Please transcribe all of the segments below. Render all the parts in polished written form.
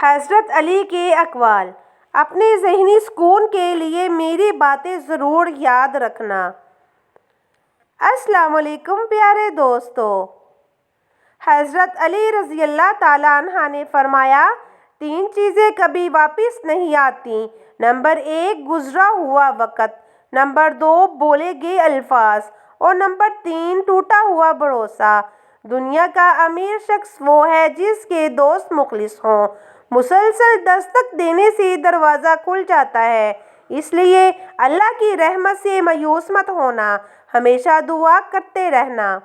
حضرت علی کے اقوال: اپنے ذہنی سکون کے لیے میری باتیں ضرور یاد رکھنا۔ السلام علیکم پیارے دوستو۔ حضرت علی رضی اللہ تعالیٰ عنہ نے فرمایا، 3 چیزیں کبھی واپس نہیں آتیں۔ نمبر 1 گزرا ہوا وقت، نمبر 2 بولے گئے الفاظ اور نمبر 3 ٹوٹا ہوا بھروسہ۔ دنیا کا امیر شخص وہ ہے جس کے دوست مخلص ہوں۔ مسلسل دستک دینے سے دروازہ کھل جاتا ہے، اس لیے اللہ کی رحمت سے مایوس مت ہونا، ہمیشہ دعا کرتے رہنا۔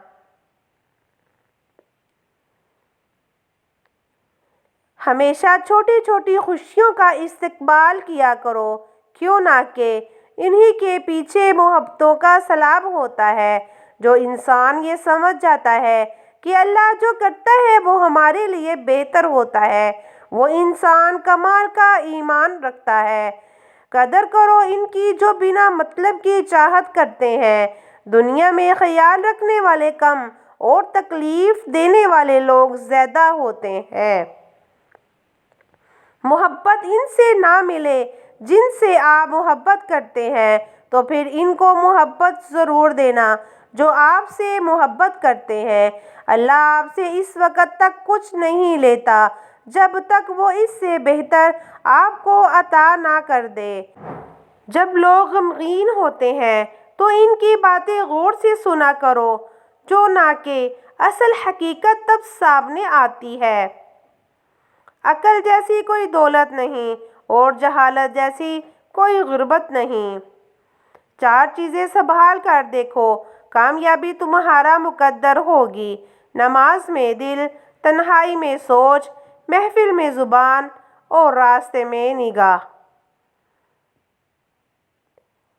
ہمیشہ چھوٹی چھوٹی خوشیوں کا استقبال کیا کرو، کیوں نہ کہ انہی کے پیچھے محبتوں کا سیلاب ہوتا ہے۔ جو انسان یہ سمجھ جاتا ہے کہ اللہ جو کرتا ہے وہ ہمارے لیے بہتر ہوتا ہے، وہ انسان کمال کا ایمان رکھتا ہے۔ قدر کرو ان کی جو بنا مطلب کی چاہت کرتے ہیں۔ دنیا میں خیال رکھنے والے کم اور تکلیف دینے والے لوگ زیادہ ہوتے ہیں۔ محبت ان سے نہ ملے جن سے آپ محبت کرتے ہیں، تو پھر ان کو محبت ضرور دینا جو آپ سے محبت کرتے ہیں۔ اللہ آپ سے اس وقت تک کچھ نہیں لیتا جب تک وہ اس سے بہتر آپ کو عطا نہ کر دے۔ جب لوگ غمگین ہوتے ہیں تو ان کی باتیں غور سے سنا کرو، جو نہ کہ اصل حقیقت تب سامنے آتی ہے۔ عقل جیسی کوئی دولت نہیں اور جہالت جیسی کوئی غربت نہیں۔ 4 چیزیں سنبھال کر دیکھو، کامیابی تمہارا مقدر ہوگی۔ نماز میں دل، تنہائی میں سوچ، محفل میں زبان اور راستے میں نگاہ۔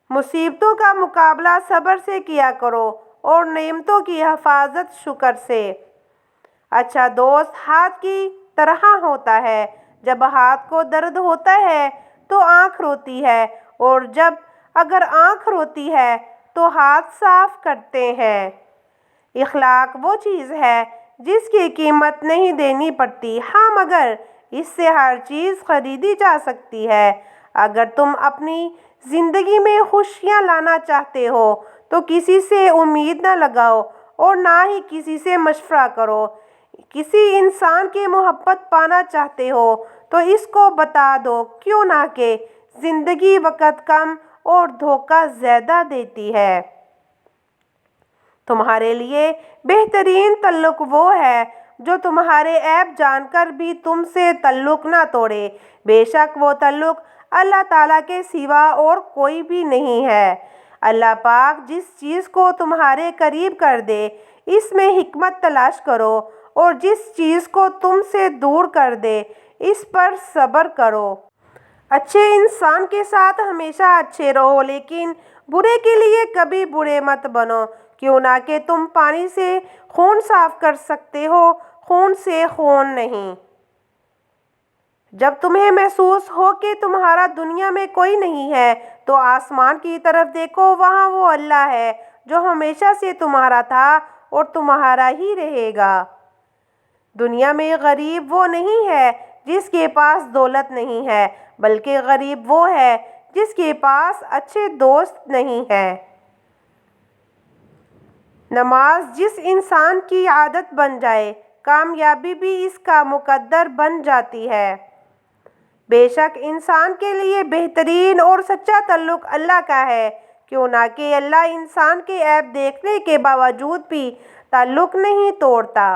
مصیبتوں کا مقابلہ صبر سے کیا کرو اور نعمتوں کی حفاظت شکر سے۔ اچھا دوست ہاتھ کی طرح ہوتا ہے، جب ہاتھ کو درد ہوتا ہے تو آنکھ روتی ہے، اور اگر آنکھ روتی ہے تو ہاتھ صاف کرتے ہیں۔ اخلاق وہ چیز ہے جس کی قیمت نہیں دینی پڑتی، ہاں مگر اس سے ہر چیز خریدی جا سکتی ہے۔ اگر تم اپنی زندگی میں خوشیاں لانا چاہتے ہو تو کسی سے امید نہ لگاؤ اور نہ ہی کسی سے مشورہ کرو۔ کسی انسان کی محبت پانا چاہتے ہو تو اس کو بتا دو، کیوں نہ کہ زندگی وقت کم اور دھوکہ زیادہ دیتی ہے۔ تمہارے لیے بہترین تعلق وہ ہے جو تمہارے عیب جان کر بھی تم سے تعلق نہ توڑے۔ بے شک وہ تعلق اللہ تعالیٰ کے سوا اور کوئی بھی نہیں ہے۔ اللہ پاک جس چیز کو تمہارے قریب کر دے اس میں حکمت تلاش کرو، اور جس چیز کو تم سے دور کر دے اس پر صبر کرو۔ اچھے انسان کے ساتھ ہمیشہ اچھے رہو، لیکن برے کے لیے کبھی برے مت بنو، کیوں نہ کہ تم پانی سے خون صاف کر سکتے ہو، خون سے خون نہیں۔ جب تمہیں محسوس ہو کہ تمہارا دنیا میں کوئی نہیں ہے تو آسمان کی طرف دیکھو، وہاں وہ اللہ ہے جو ہمیشہ سے تمہارا تھا اور تمہارا ہی رہے گا۔ دنیا میں غریب وہ نہیں ہے جس کے پاس دولت نہیں ہے، بلکہ غریب وہ ہے جس کے پاس اچھے دوست نہیں ہیں۔ نماز جس انسان کی عادت بن جائے، کامیابی بھی اس کا مقدر بن جاتی ہے۔ بے شک انسان کے لیے بہترین اور سچا تعلق اللہ کا ہے، کیوں نہ کہ اللہ انسان کے عیب دیکھنے کے باوجود بھی تعلق نہیں توڑتا۔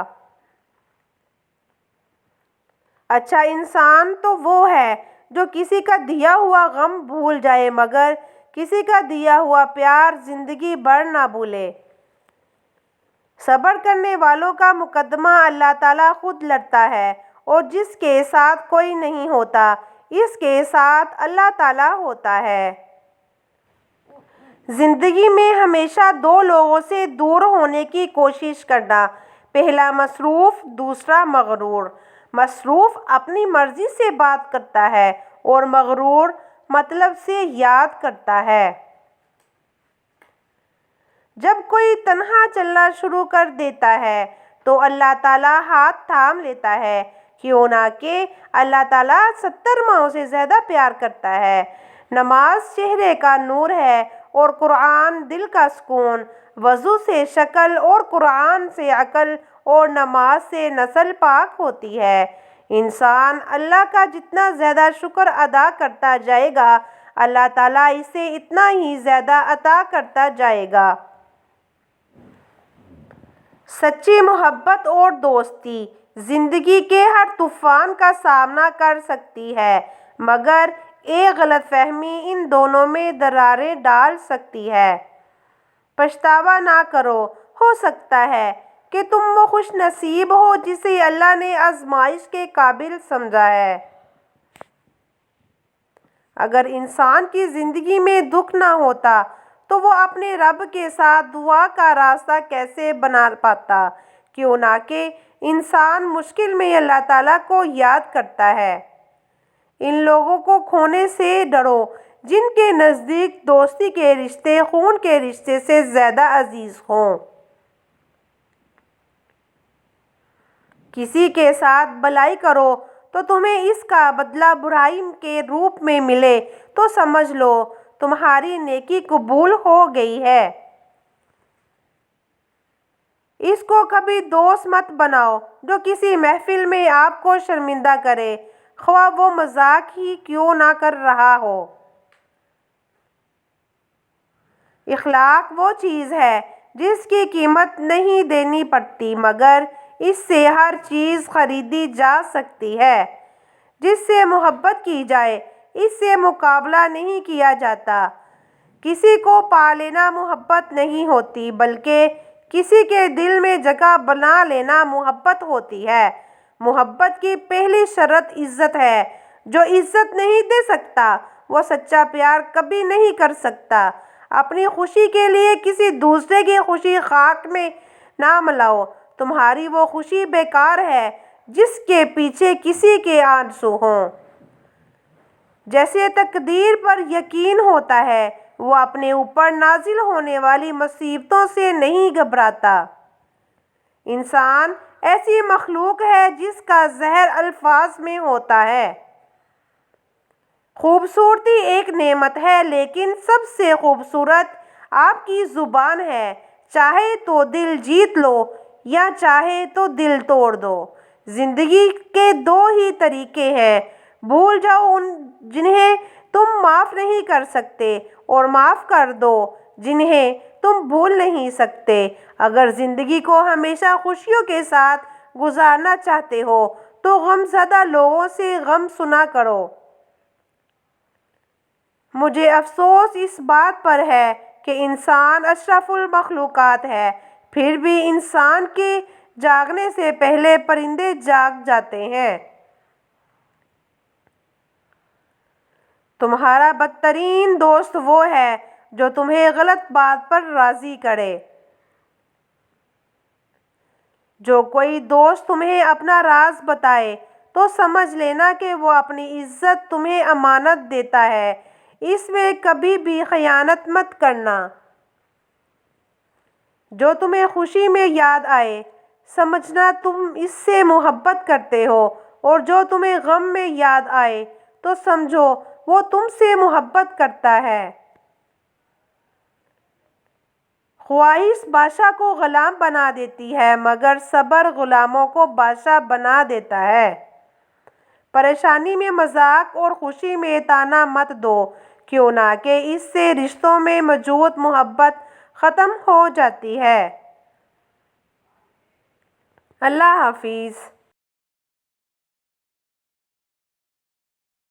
اچھا انسان تو وہ ہے جو کسی کا دیا ہوا غم بھول جائے، مگر کسی کا دیا ہوا پیار زندگی بھر نہ بھولے۔ صبر کرنے والوں کا مقدمہ اللہ تعالیٰ خود لڑتا ہے، اور جس کے ساتھ کوئی نہیں ہوتا اس کے ساتھ اللہ تعالیٰ ہوتا ہے۔ زندگی میں ہمیشہ 2 لوگوں سے دور ہونے کی کوشش کرنا، پہلا مصروف، دوسرا مغرور۔ مصروف اپنی مرضی سے بات کرتا ہے اور مغرور مطلب سے یاد کرتا ہے۔ جب کوئی تنہا چلنا شروع کر دیتا ہے تو اللہ تعالیٰ ہاتھ تھام لیتا ہے، کیوں نہ کہ اللہ تعالیٰ 70 ماؤں سے زیادہ پیار کرتا ہے۔ نماز چہرے کا نور ہے اور قرآن دل کا سکون۔ وضو سے شکل اور قرآن سے عقل اور نماز سے نسل پاک ہوتی ہے۔ انسان اللہ کا جتنا زیادہ شکر ادا کرتا جائے گا، اللہ تعالیٰ اسے اتنا ہی زیادہ عطا کرتا جائے گا۔ سچی محبت اور دوستی زندگی کے ہر طوفان کا سامنا کر سکتی ہے، مگر ایک غلط فہمی ان دونوں میں دراریں ڈال سکتی ہے۔ پچھتاوا نہ کرو، ہو سکتا ہے کہ تم وہ خوش نصیب ہو جسے اللہ نے آزمائش کے قابل سمجھا ہے۔ اگر انسان کی زندگی میں دکھ نہ ہوتا تو وہ اپنے رب کے ساتھ دعا کا راستہ کیسے بنا پاتا؟ کیوں نہ کہ انسان مشکل میں اللہ تعالیٰ کو یاد کرتا ہے۔ ان لوگوں کو کھونے سے ڈرو جن کے نزدیک دوستی کے رشتے خون کے رشتے سے زیادہ عزیز ہوں۔ کسی کے ساتھ بھلائی کرو تو تمہیں اس کا بدلہ برائی کے روپ میں ملے تو سمجھ لو تمہاری نیکی قبول ہو گئی ہے۔ اس کو کبھی دوست مت بناؤ جو کسی محفل میں آپ کو شرمندہ کرے، خواہ وہ مذاق ہی کیوں نہ کر رہا ہو۔ اخلاق وہ چیز ہے جس کی قیمت نہیں دینی پڑتی، مگر اس سے ہر چیز خریدی جا سکتی ہے۔ جس سے محبت کی جائے اس سے مقابلہ نہیں کیا جاتا۔ کسی کو پا لینا محبت نہیں ہوتی، بلکہ کسی کے دل میں جگہ بنا لینا محبت ہوتی ہے۔ محبت کی پہلی شرط عزت ہے۔ جو عزت نہیں دے سکتا وہ سچا پیار کبھی نہیں کر سکتا۔ اپنی خوشی کے لیے کسی دوسرے کی خوشی خاک میں نہ ملاؤ، تمہاری وہ خوشی بیکار ہے جس کے پیچھے کسی کے آنسو ہوں۔ جسے تقدیر پر یقین ہوتا ہے وہ اپنے اوپر نازل ہونے والی مصیبتوں سے نہیں گھبراتا۔ انسان ایسی مخلوق ہے جس کا زہر الفاظ میں ہوتا ہے۔ خوبصورتی ایک نعمت ہے، لیکن سب سے خوبصورت آپ کی زبان ہے۔ چاہے تو دل جیت لو یا چاہے تو دل توڑ دو۔ زندگی کے دو ہی طریقے ہیں، بھول جاؤ جنہیں تم معاف نہیں کر سکتے اور معاف کر دو جنہیں تم بھول نہیں سکتے۔ اگر زندگی کو ہمیشہ خوشیوں کے ساتھ گزارنا چاہتے ہو تو غم زدہ لوگوں سے غم سنا کرو۔ مجھے افسوس اس بات پر ہے کہ انسان اشرف المخلوقات ہے، پھر بھی انسان کے جاگنے سے پہلے پرندے جاگ جاتے ہیں۔ تمہارا بدترین دوست وہ ہے جو تمہیں غلط بات پر راضی کرے۔ جو کوئی دوست تمہیں اپنا راز بتائے تو سمجھ لینا کہ وہ اپنی عزت تمہیں امانت دیتا ہے، اس میں کبھی بھی خیانت مت کرنا۔ جو تمہیں خوشی میں یاد آئے سمجھنا تم اس سے محبت کرتے ہو، اور جو تمہیں غم میں یاد آئے تو سمجھو وہ تم سے محبت کرتا ہے۔ خواہش بادشاہ کو غلام بنا دیتی ہے، مگر صبر غلاموں کو بادشاہ بنا دیتا ہے۔ پریشانی میں مذاق اور خوشی میں طعنہ مت دو، کیوں نہ کہ اس سے رشتوں میں موجود محبت ختم ہو جاتی ہے۔ اللہ حافظ۔